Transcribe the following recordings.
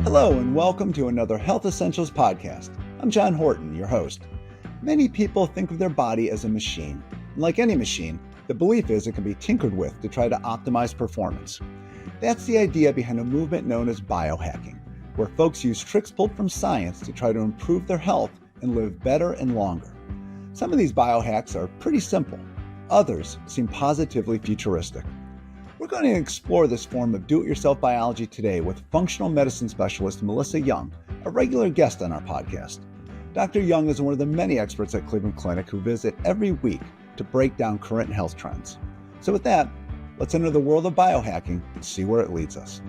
Hello and welcome to another Health Essentials podcast. I'm John Horton, your host. Many people think of their body as a machine. And like any machine, the belief is it can be tinkered with to try to optimize performance. That's the idea behind a movement known as biohacking, where folks use tricks pulled from science to try to improve their health and live better and longer. Some of these biohacks are pretty simple. Others seem positively futuristic. We're going to explore this form of do-it-yourself biology today with functional medicine specialist Melissa Young, a regular guest on our podcast. Dr. Young is one of the many experts at Cleveland Clinic who visit every week to break down current health trends. So with that, let's enter the world of biohacking and see where it leads us.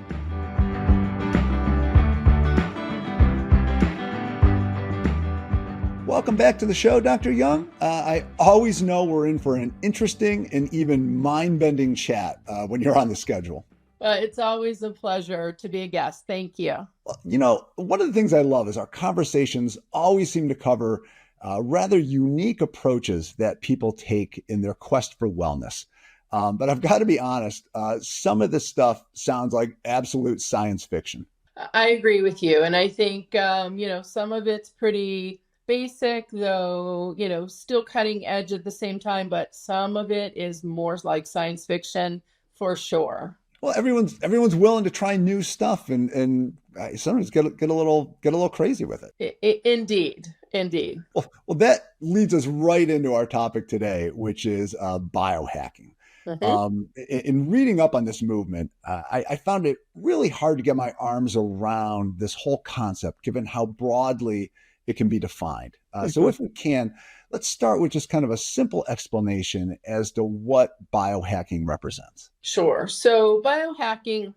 Welcome back to the show, Dr. Young. I always know we're in for an interesting and even mind-bending chat when you're on the schedule. It's always a pleasure to be a guest. Thank you. You know, one of the things I love is our conversations always seem to cover rather unique approaches that people take in their quest for wellness. But I've got to be honest, some of this stuff sounds like absolute science fiction. I agree with you. And I think, some of it's pretty basic, though, still cutting edge at the same time, but some of it is more like science fiction for sure. Well, everyone's willing to try new stuff and sometimes get a little crazy with it. Indeed. Well, that leads us right into our topic today, which is biohacking. Mm-hmm. In reading up on this movement, I found it really hard to get my arms around this whole concept, given how broadly it can be defined. So if we can, let's start with just kind of a simple explanation as to what biohacking represents. Sure. So biohacking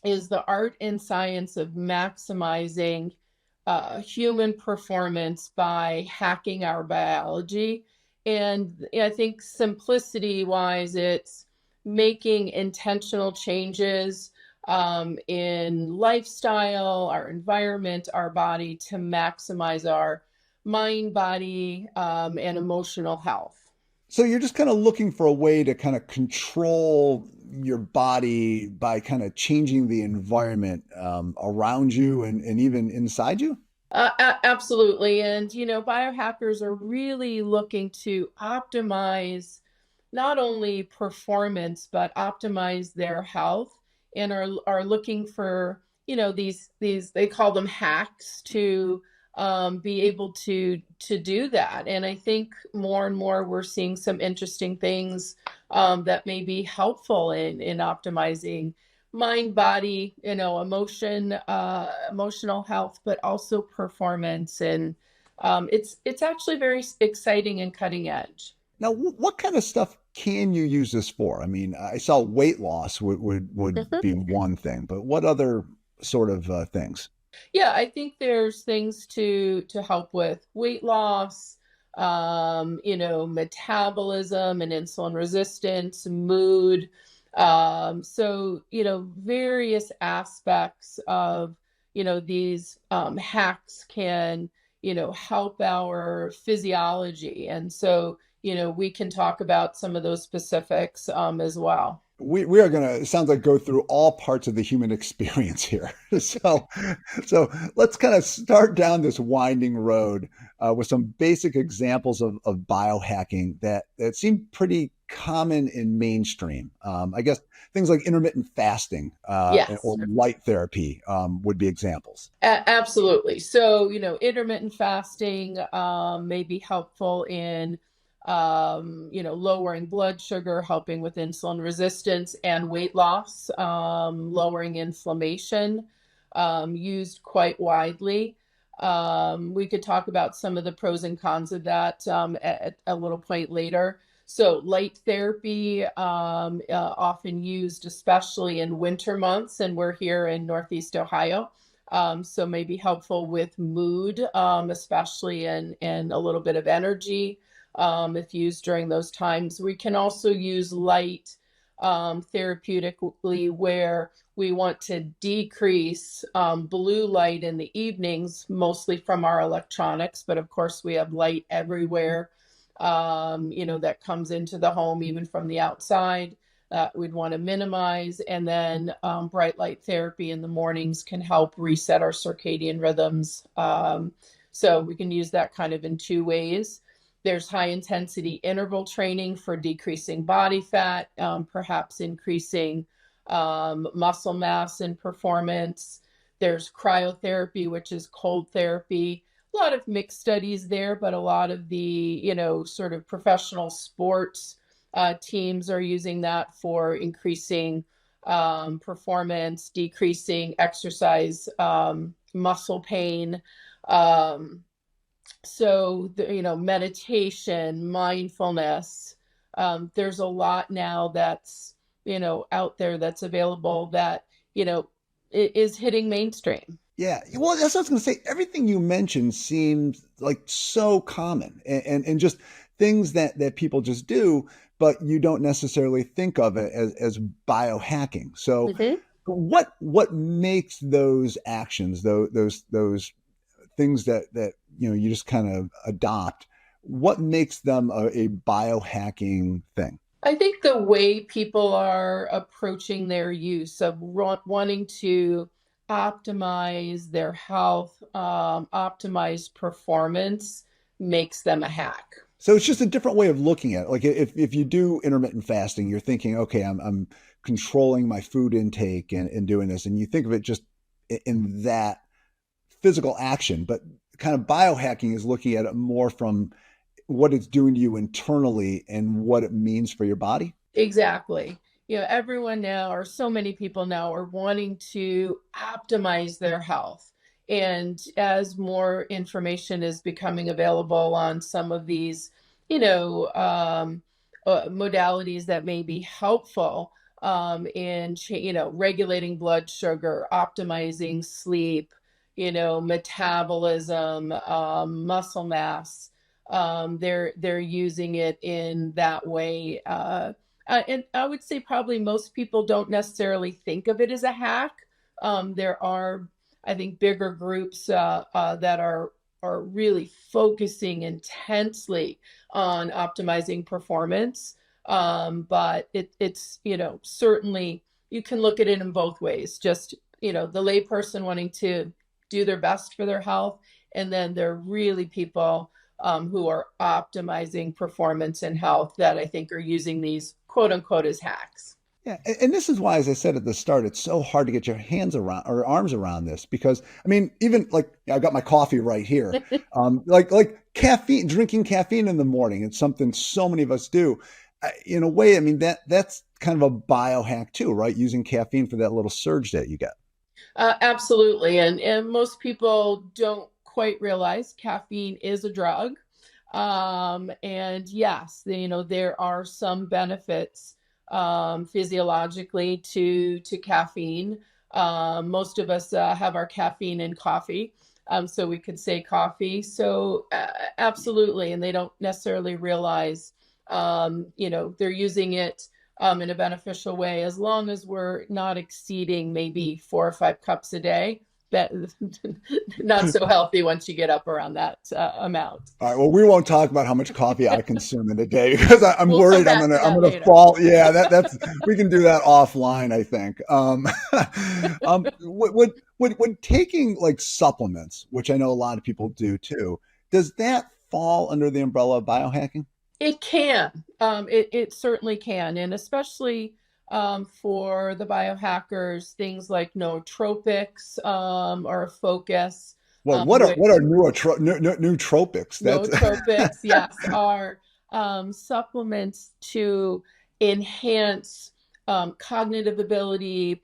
is the art and science of maximizing human performance by hacking our biology. And I think simplicity-wise, it's making intentional changes in lifestyle, our environment, our body to maximize our mind, body, and emotional health. So you're just kind of looking for a way to kind of control your body by kind of changing the environment around you and even inside you? Absolutely. And, biohackers are really looking to optimize not only performance, but optimize their health and are looking for, these, they call them hacks to be able to do that. And I think more and more we're seeing some interesting things that may be helpful in optimizing mind, body, emotional health, but also performance. And it's actually very exciting and cutting edge. Now, what kind of stuff can you use this for? I mean, I saw weight loss would be one thing, but what other sort of things? Yeah, I think there's things to help with weight loss, metabolism and insulin resistance, mood. Various aspects of, these hacks can, help our physiology. And so, we can talk about some of those specifics as well. We are going to, it sounds like, go through all parts of the human experience here. So let's kind of start down this winding road with some basic examples of biohacking that seem pretty common in mainstream. I guess things like intermittent fasting Yes. or light therapy would be examples. Absolutely. So, intermittent fasting may be helpful in lowering blood sugar, helping with insulin resistance and weight loss, lowering inflammation, used quite widely. We could talk about some of the pros and cons of that at a little point later. So light therapy, often used, especially in winter months, and we're here in Northeast Ohio. So may be helpful with mood, especially and a little bit of energy. If used during those times. We can also use light therapeutically where we want to decrease blue light in the evenings, mostly from our electronics, but of course we have light everywhere, that comes into the home, even from the outside. we'd want to minimize. And then bright light therapy in the mornings can help reset our circadian rhythms. So we can use that kind of in two ways. There's high intensity interval training for decreasing body fat, perhaps increasing muscle mass and performance. There's cryotherapy, which is cold therapy. A lot of mixed studies there, but a lot of the, sort of professional sports teams are using that for increasing performance, decreasing exercise muscle pain. Meditation, mindfulness. There's a lot now that's, out there that's available that, is hitting mainstream. Yeah. Well, that's what I was going to say. Everything you mentioned seems like so common and just things that people just do, but you don't necessarily think of it as biohacking. So Mm-hmm. what makes those actions, those things that you just kind of adopt, what makes them a biohacking thing? I think the way people are approaching their use of wanting to optimize their health, optimize performance, makes them a hack. So it's just a different way of looking at it. Like if you do intermittent fasting, you're thinking, okay, I'm controlling my food intake and doing this, and you think of it just in that physical action, but kind of biohacking is looking at it more from what it's doing to you internally and what it means for your body. Exactly. Everyone now, or so many people now, are wanting to optimize their health. And as more information is becoming available on some of these, modalities that may be helpful in, regulating blood sugar, optimizing sleep, metabolism, muscle mass. They're using it in that way. And I would say probably most people don't necessarily think of it as a hack. There are, I think, bigger groups that are really focusing intensely on optimizing performance. But it's, certainly you can look at it in both ways. Just, the layperson wanting to do their best for their health. And then there are really people who are optimizing performance and health that I think are using these quote unquote as hacks. Yeah, and this is why, as I said at the start, it's so hard to get your hands around or arms around this because I mean, even like I got my coffee right here, like caffeine, drinking caffeine in the morning, it's something so many of us do. In a way, I mean that's kind of a biohack too, right? Using caffeine for that little surge that you get. Absolutely. And most people don't quite realize caffeine is a drug. And yes, there are some benefits physiologically to caffeine. Most of us have our caffeine in coffee. So we could say coffee. So absolutely. And they don't necessarily realize, they're using it in a beneficial way, as long as we're not exceeding maybe 4 or 5 cups a day. That not so healthy once you get up around that amount. All right. Well, we won't talk about how much coffee I consume in a day because I'm We'll come worried back to I'm that gonna later. fall. Yeah, that's we can do that offline. I think. When taking like supplements, which I know a lot of people do too, does that fall under the umbrella of biohacking? It can. It certainly can. And especially for the biohackers, things like nootropics are a focus. What Which are nootropics? That's nootropics, yes, are supplements to enhance cognitive ability,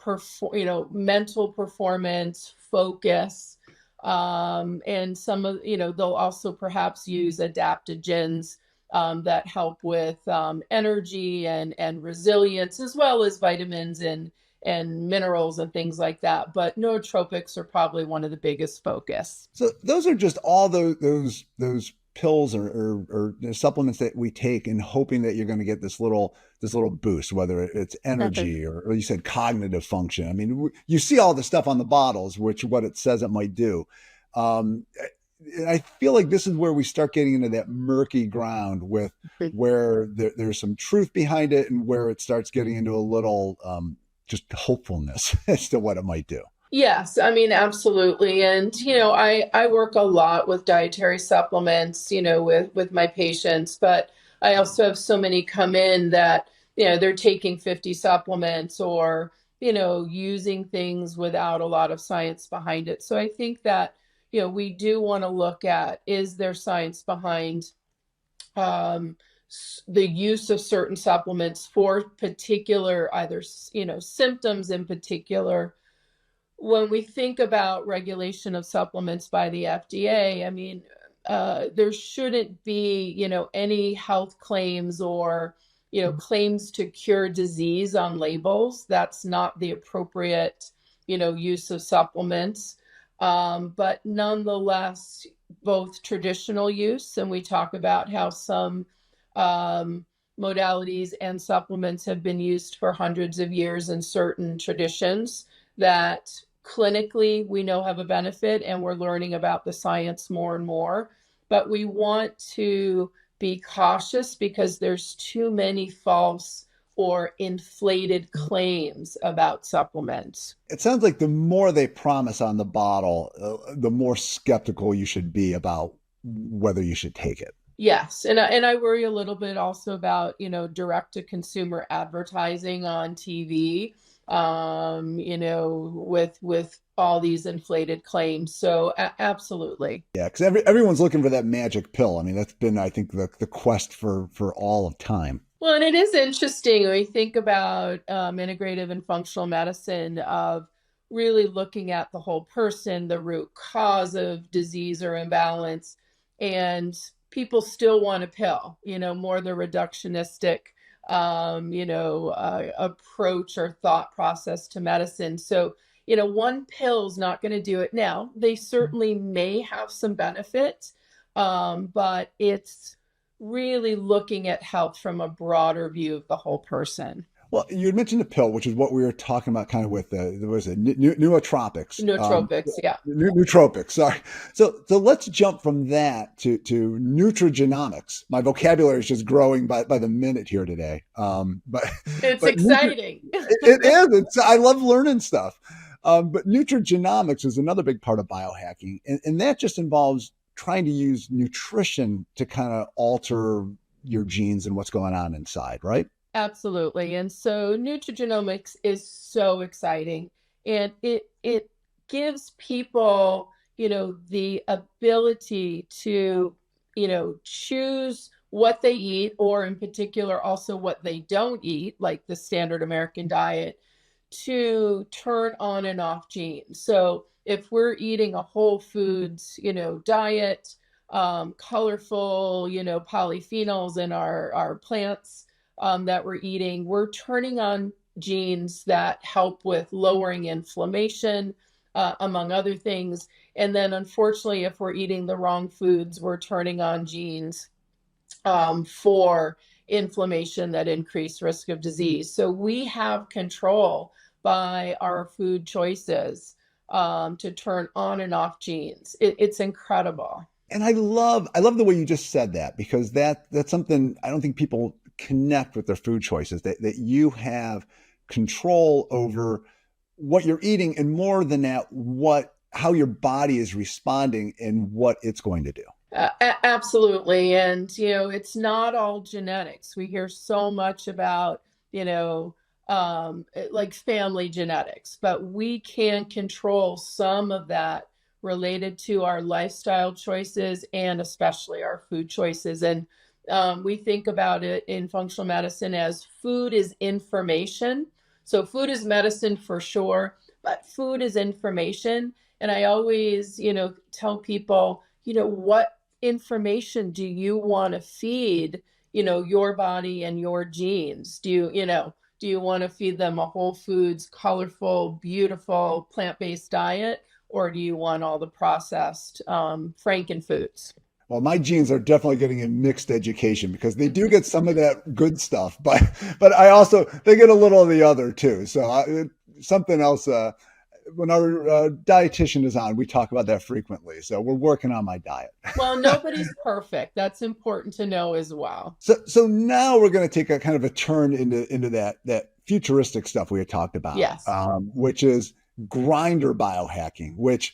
mental performance, focus. And some of, they'll also perhaps use adaptogens that help with energy and resilience, as well as vitamins and minerals and things like that. But nootropics are probably one of the biggest focus. So those are just all those pills or supplements that we take in hoping that you're going to get this little boost, whether it's energy or you said cognitive function. I mean, you see all the stuff on the bottles, which what it says it might do. Um, I feel like this is where we start getting into that murky ground with where there's some truth behind it and where it starts getting into a little just hopefulness as to what it might do. Yes, I mean, absolutely. And, I work a lot with dietary supplements, with my patients, but I also have so many come in that, they're taking 50 supplements or, using things without a lot of science behind it. So I think that, we do want to look at, is there science behind um, the use of certain supplements for particular either, symptoms in particular. When we think about regulation of supplements by the FDA, I mean, there shouldn't be, any health claims or, claims to cure disease on labels. That's not the appropriate, use of supplements. But nonetheless, both traditional use, and we talk about how some modalities and supplements have been used for hundreds of years in certain traditions that clinically we know have a benefit, and we're learning about the science more and more. But we want to be cautious because there's too many false or inflated claims about supplements. It sounds like the more they promise on the bottle, the more skeptical you should be about whether you should take it. Yes, and I worry a little bit also about, direct to consumer advertising on TV, with all these inflated claims. So absolutely. Yeah, because everyone's looking for that magic pill. I mean, that's been, I think, the quest for all of time. Well, and it is interesting when we think about integrative and functional medicine of really looking at the whole person, the root cause of disease or imbalance, and people still want a pill, more the reductionistic, approach or thought process to medicine. So, one pill's not going to do it. Now, they certainly may have some benefit, but it's really looking at health from a broader view of the whole person. Well, you had mentioned the pill, which is what we were talking about kind of with there was a nootropics. Nootropics, yeah. Nootropics, sorry. So let's jump from that to Nutrigenomics. My vocabulary is just growing by the minute here today. But it's but exciting. It is. I love learning stuff. But Nutrigenomics is another big part of biohacking, and that just involves trying to use nutrition to kind of alter your genes and what's going on inside, right? Absolutely. And so nutrigenomics is so exciting, and it gives people, the ability to, choose what they eat, or in particular also what they don't eat, like the standard American diet, to turn on and off genes. So if we're eating a whole foods, diet, colorful, polyphenols in our plants that we're eating, we're turning on genes that help with lowering inflammation, among other things. And then unfortunately, if we're eating the wrong foods, we're turning on genes for inflammation that increase risk of disease. So we have control by our food choices to turn on and off genes. It's incredible. And I love the way you just said that, because that's something I don't think people connect with their food choices, that you have control over what you're eating, and more than that, how your body is responding and what it's going to do. Absolutely. And, it's not all genetics. We hear so much about, like family genetics, but we can control some of that related to our lifestyle choices and especially our food choices. And we think about it in functional medicine as food is information. So food is medicine for sure, but food is information. And I always, tell people, what information do you want to feed, your body and your genes? Do you want to feed them a whole foods, colorful, beautiful, plant-based diet? Or do you want all the processed Franken foods? Well, my genes are definitely getting a mixed education, because they do get some of that good stuff, but they get a little of the other too. So something else when our dietitian is on, we talk about that frequently. So we're working on my diet. Well, nobody's perfect. That's important to know as well. So now we're going to take a kind of a turn into that futuristic stuff we had talked about, Yes. which is grinder biohacking, which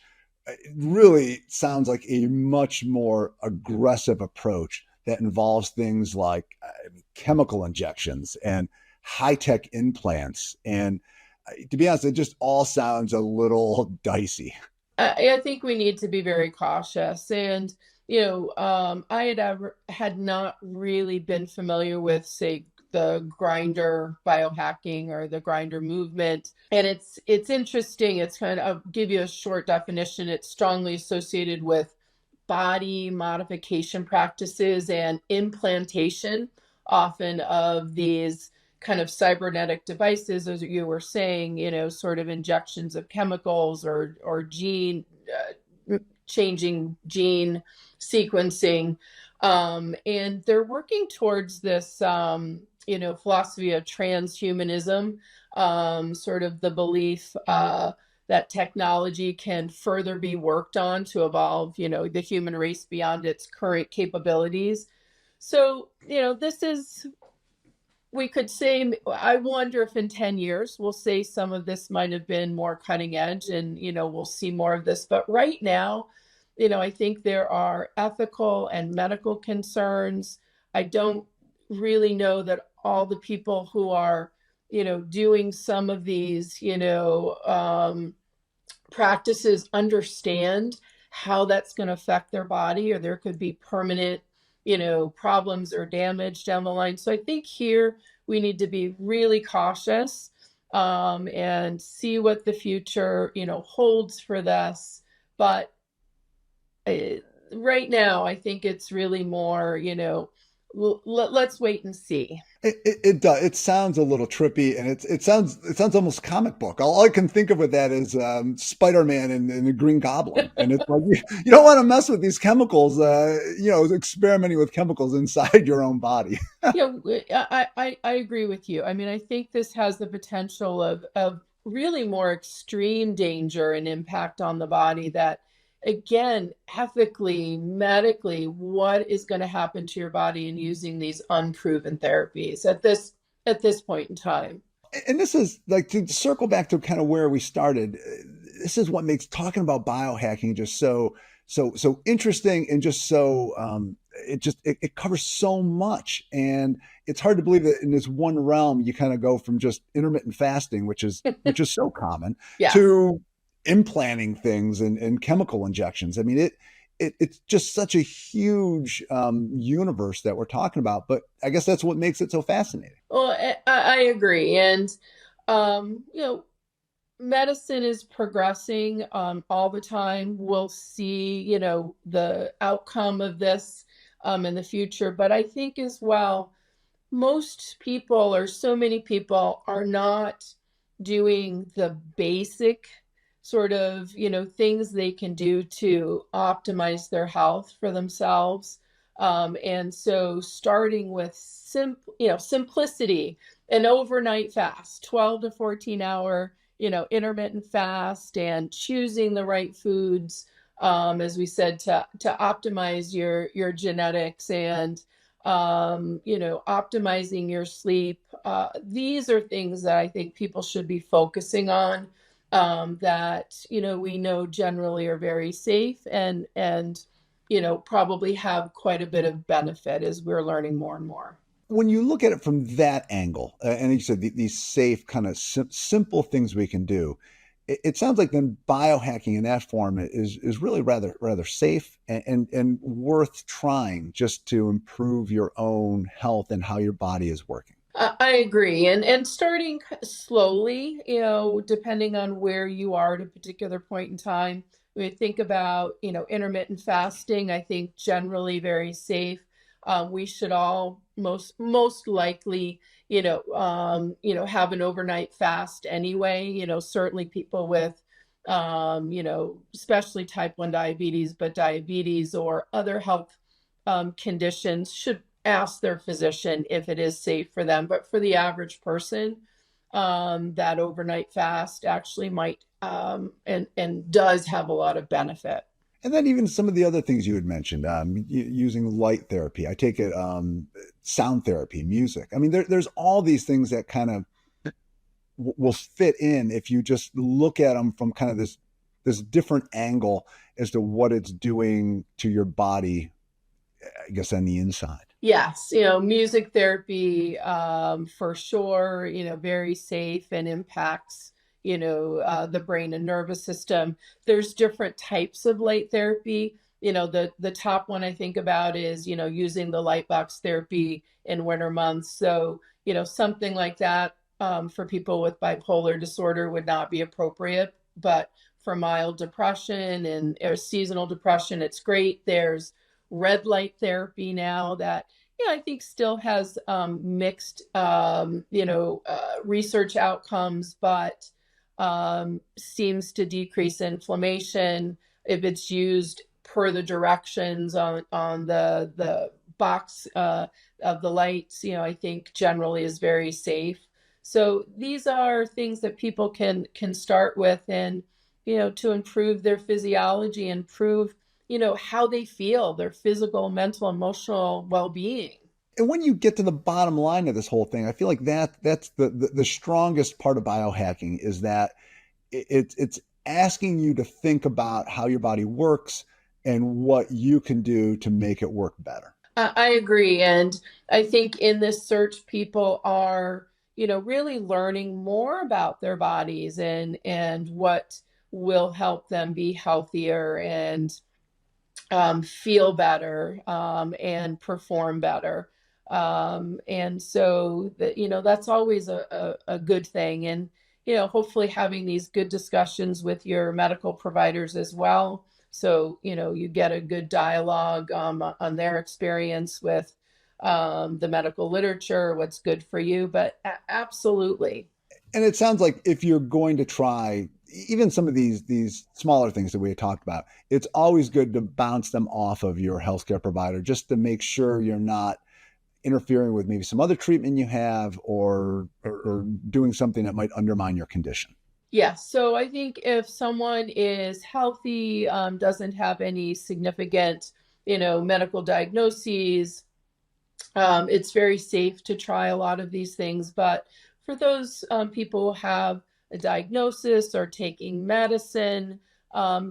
really sounds like a much more aggressive approach that involves things like chemical injections and high tech implants. And to be honest, it just all sounds a little dicey. I think we need to be very cautious. And, I had not really been familiar with, say, the grinder biohacking or the grinder movement. And it's interesting. It's kind of, I'll give you a short definition. It's strongly associated with body modification practices and implantation, often of these kind of cybernetic devices, as you were saying, sort of injections of chemicals or gene changing gene sequencing. And they're working towards this, philosophy of transhumanism, sort of the belief that technology can further be worked on to evolve, the human race beyond its current capabilities. So, this is, we could say, I wonder if in 10 years we'll say some of this might have been more cutting edge and, we'll see more of this. But right now, I think there are ethical and medical concerns. I don't really know that all the people who are, doing some of these, practices understand how that's going to affect their body, or there could be permanent, problems or damage down the line. So I think here we need to be really cautious, and see what the future, holds for this. But right now, I think it's really more, let's wait and see. It does. It sounds a little trippy, and it sounds almost comic book. All I can think of with that is Spider-Man and the Green Goblin, and it's like you don't want to mess with these chemicals. Experimenting with chemicals inside your own body. Yeah, I agree with you. I mean, I think this has the potential of really more extreme danger and impact on the body that, again, ethically, medically, what is going to happen to your body in using these unproven therapies at this point in time? And this is like to circle back to kind of where we started. This is what makes talking about biohacking just so interesting and just so it covers so much, and it's hard to believe that in this one realm you kind of go from just intermittent fasting, which is so common, Yeah. to implanting things and chemical injections. I mean it's just such a huge universe that we're talking about, but I guess that's what makes it so fascinating. Well, I agree. And, you know, medicine is progressing all the time. We'll see, the outcome of this in the future. But I think as well, most people, or so many people, are not doing the basic sort of, things they can do to optimize their health for themselves. And so starting with simplicity, an overnight fast, 12 to 14 hour, intermittent fast, and choosing the right foods, as we said, to optimize your genetics, and optimizing your sleep. These are things that I think people should be focusing on, that, we know generally are very safe, and probably have quite a bit of benefit as we're learning more and more. When you look at it from that angle, and you said these safe kind of simple things we can do, it sounds like then biohacking in that form is really rather safe and worth trying just to improve your own health and how your body is working. I agree. And starting slowly, depending on where you are at a particular point in time. When we think about, intermittent fasting, I think generally very safe. We should all most likely, have an overnight fast anyway. Certainly people with, especially type 1 diabetes, but diabetes or other health conditions should ask their physician if it is safe for them. But for the average person, that overnight fast actually might and does have a lot of benefit. And then even some of the other things you had mentioned, using light therapy. I take it, sound therapy, music. I mean, there's all these things that kind of will fit in if you just look at them from kind of this different angle as to what it's doing to your body, I guess, on the inside. Yes, music therapy, for sure, very safe and impacts, the brain and nervous system. There's different types of light therapy. The top one I think about is, using the light box therapy in winter months. So, something like that, for people with bipolar disorder would not be appropriate, but for mild depression and or seasonal depression, it's great. There's red light therapy now that I think still has mixed research outcomes, but seems to decrease inflammation if it's used per the directions on the box of the lights. I think generally is very safe. So these are things that people can start with, and to improve their physiology, improve how they feel, their physical, mental, emotional well-being. And when you get to the bottom line of this whole thing, I feel like that's the strongest part of biohacking is that it's asking you to think about how your body works and what you can do to make it work better. I agree. And I think in this search, people are, really learning more about their bodies and what will help them be healthier and feel better, and perform better. And so that, that's always a good thing. And, hopefully having these good discussions with your medical providers as well. So, you get a good dialogue on their experience with the medical literature, what's good for you. But absolutely. And it sounds like if you're going to try even some of these smaller things that we had talked about, it's always good to bounce them off of your healthcare provider just to make sure you're not interfering with maybe some other treatment you have or doing something that might undermine your condition. Yes. So I think if someone is healthy, doesn't have any significant, medical diagnoses, it's very safe to try a lot of these things. But for those people who have a diagnosis or taking medicine,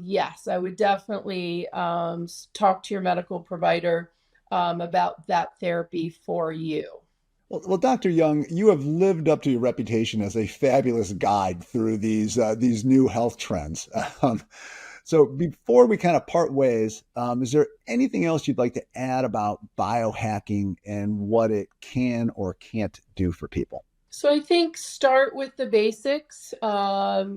yes, I would definitely talk to your medical provider about that therapy for you. Well, Dr. Young, you have lived up to your reputation as a fabulous guide through these new health trends. Um, so before we kind of part ways, is there anything else you'd like to add about biohacking and what it can or can't do for people? So I think start with the basics. Nutrition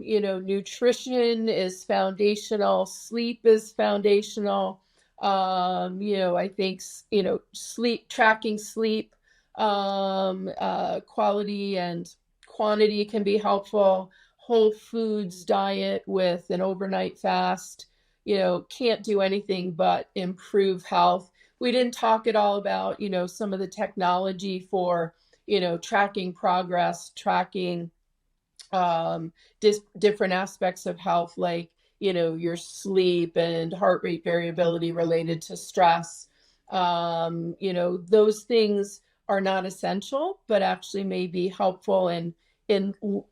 is foundational, sleep is foundational. I think, sleep, tracking sleep, quality and quantity can be helpful. Whole foods diet with an overnight fast, can't do anything but improve health. We didn't talk at all about, some of the technology for, tracking progress, tracking different aspects of health, like, your sleep and heart rate variability related to stress. Those things are not essential, but actually may be helpful in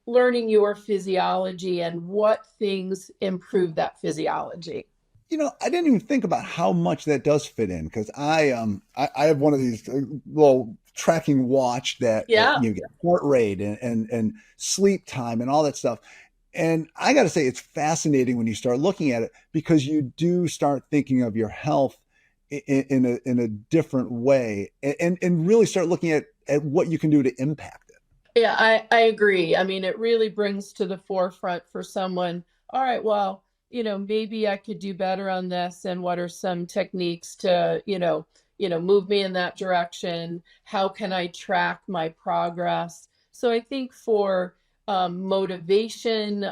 learning your physiology and what things improve that physiology. I didn't even think about how much that does fit in because I have one of these little tracking watch that Yeah. you get heart rate and sleep time and all that stuff. And I got to say, it's fascinating when you start looking at it because you do start thinking of your health in a different way and really start looking at what you can do to impact it. Yeah, I agree. I mean, it really brings to the forefront for someone, all right, well, maybe I could do better on this. And what are some techniques to, move me in that direction? How can I track my progress? So I think for motivation,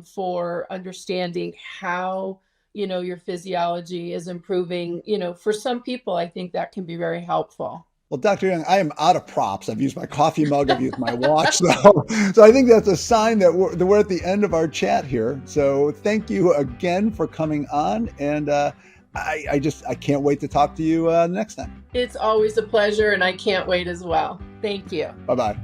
for understanding how, your physiology is improving, for some people, I think that can be very helpful. Well, Dr. Young, I am out of props. I've used my coffee mug, I've used my watch. So I think that's a sign that we're at the end of our chat here. So thank you again for coming on. And I can't wait to talk to you next time. It's always a pleasure, and I can't wait as well. Thank you. Bye-bye.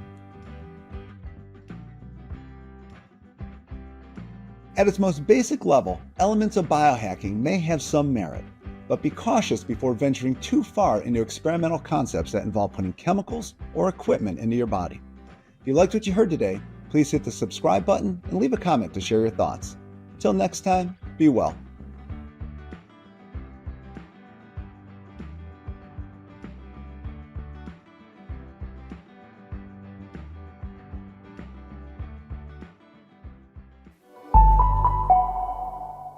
At its most basic level, elements of biohacking may have some merit, but be cautious before venturing too far into experimental concepts that involve putting chemicals or equipment into your body. If you liked what you heard today, please hit the subscribe button and leave a comment to share your thoughts. Until next time, be well.